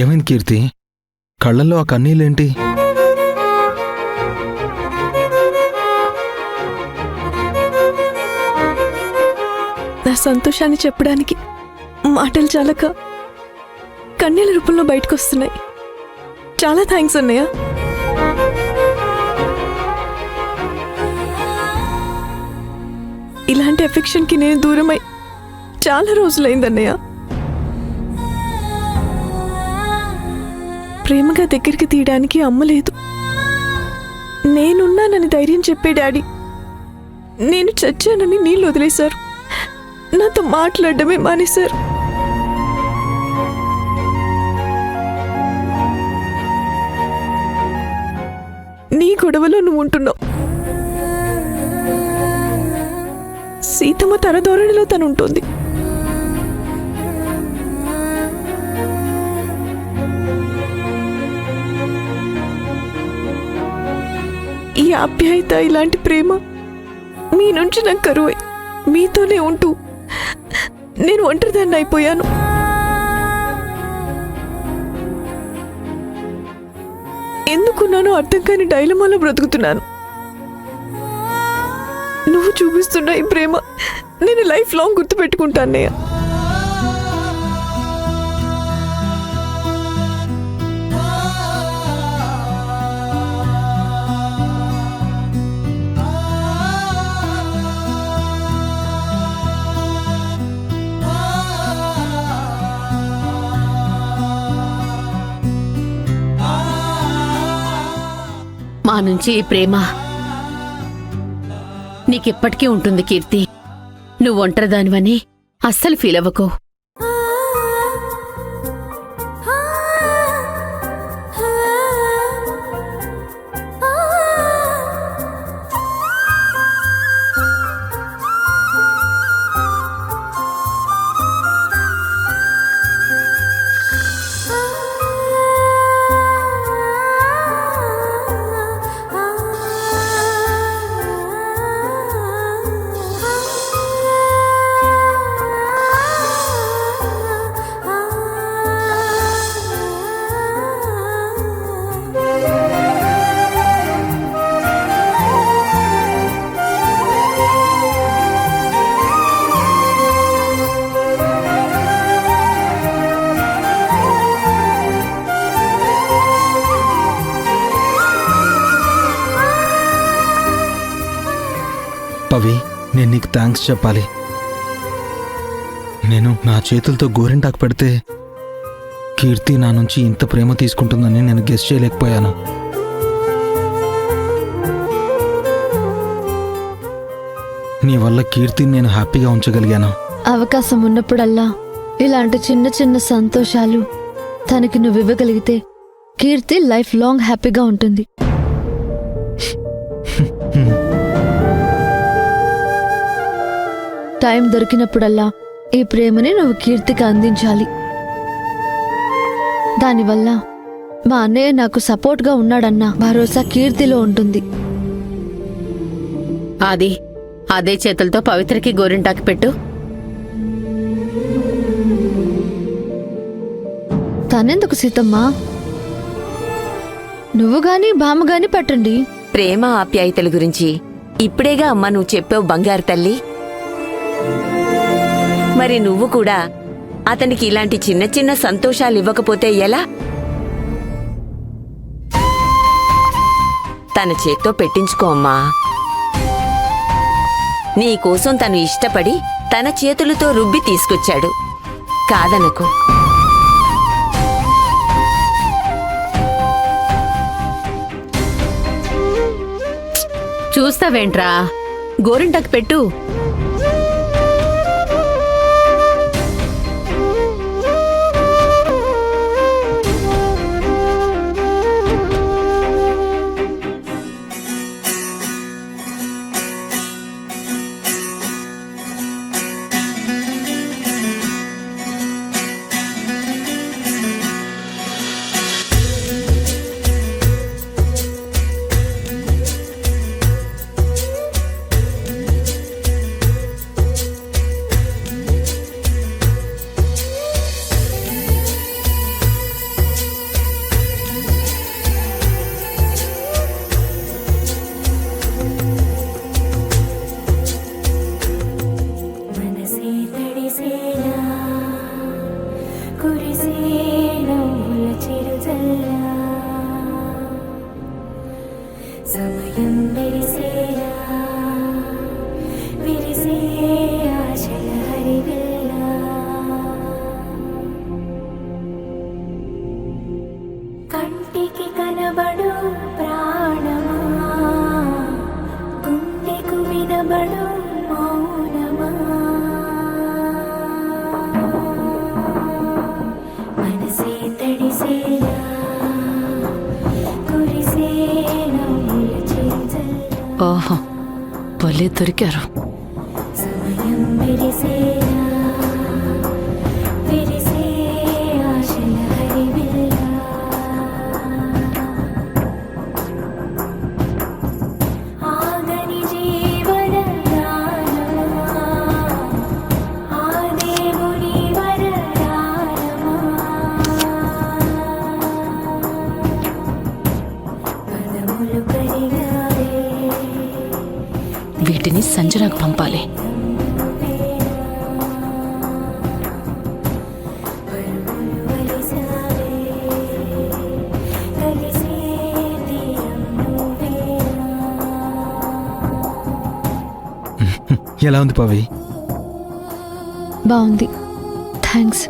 ఏమైంది కీర్తి? కళ్ళల్లో ఆ కన్నీళ్ళేంటి? నా సంతోషాన్ని చెప్పడానికి మాటలు చాలక కన్నీళ్ళ రూపంలో బయటకు వస్తున్నాయి. చాలా థ్యాంక్స్ అన్నయ్య. ఇలాంటి ఎఫెక్షన్కి నేను దూరమై చాలా రోజులైందన్నయ్య. ప్రేమగా దగ్గరికి తీయడానికి అమ్మ లేదు. నేనున్నానని ధైర్యం చెప్పే డాడీ నేను చచ్చానని నీళ్ళు వదిలేశారు. నాతో మాట్లాడడమే మానేశారు. నీ గొడవలో నువ్వు ఉంటున్నావు. సీతమ్మ తన ధోరణిలో తను ఉంటుంది. ఈ ఆప్యాయత, ఇలాంటి ప్రేమ మీ నుంచి నాకు కరువై మీతోనే ఉంటూ నేను ఒంటరిదాన్ని అయిపోయాను. ఎందుకున్నానో అర్థం కాని డైలమాలో బ్రతుకుతున్నాను. నువ్వు చూపిస్తున్న ఈ ప్రేమ నేను లైఫ్ లాంగ్ గుర్తుపెట్టుకుంటానయ్య. మా నుంచి ఈ ప్రేమ నీకెప్పటికీ ఉంటుంది కీర్తి. నువ్వు ఒంటరిదానివని అస్సలు ఫీల్ అవ్వకు. పవి, నేను నీకు థ్యాంక్స్ చెప్పాలి. నేను నా చేతులతో గోరింటాకు పెడితే కీర్తి నా నుంచి ఇంత ప్రేమ తీసుకుంటుందని నేను గెస్ చేయలేకపోయాను. నీ వల్ల కీర్తిని నేను హ్యాపీగా ఉంచగలిగాను. అవకాశం ఉన్నప్పుడల్లా ఇలాంటి చిన్న చిన్న సంతోషాలు తనకి నువ్వు ఇవ్వగలిగితే కీర్తి లైఫ్ లాంగ్ హ్యాపీగా ఉంటుంది. టైం దొరికినప్పుడల్లా ఈ ప్రేమని నువ్వు కీర్తికి అందించాలి. దానివల్ల మా అన్నయ్య నాకు సపోర్ట్గా ఉన్నాడన్న భరోసా కీర్తిలో ఉంటుంది. అదే చేతులతో పవిత్రకి గోరింటాకి పెట్టు. తనెందుకు సీతమ్మా? నువ్వు గాని బామ్మగాని పెట్టండి. ప్రేమ ఆప్యాయతల గురించి ఇప్పుడేగా అమ్మ నువ్వు చెప్పావు బంగారు తల్లి. మరి నువ్వు కూడా అతనికి ఇలాంటి చిన్న చిన్న సంతోషాలు ఇవ్వకపోతే ఎలా? తన చేత్తో పెట్టించుకో అమ్మా. నీకోసం తను ఇష్టపడి తన చేతులతో రుబ్బి తీసుకొచ్చాడు, కాదనకు. చూస్తావేంట్రా, గోరింటాకు పెట్టు. ఓహో భలే దొరికారు. వీటిని సంజనాకు పంపాలి. ఎలా ఉంది పవి? బాగుంది, థ్యాంక్స్.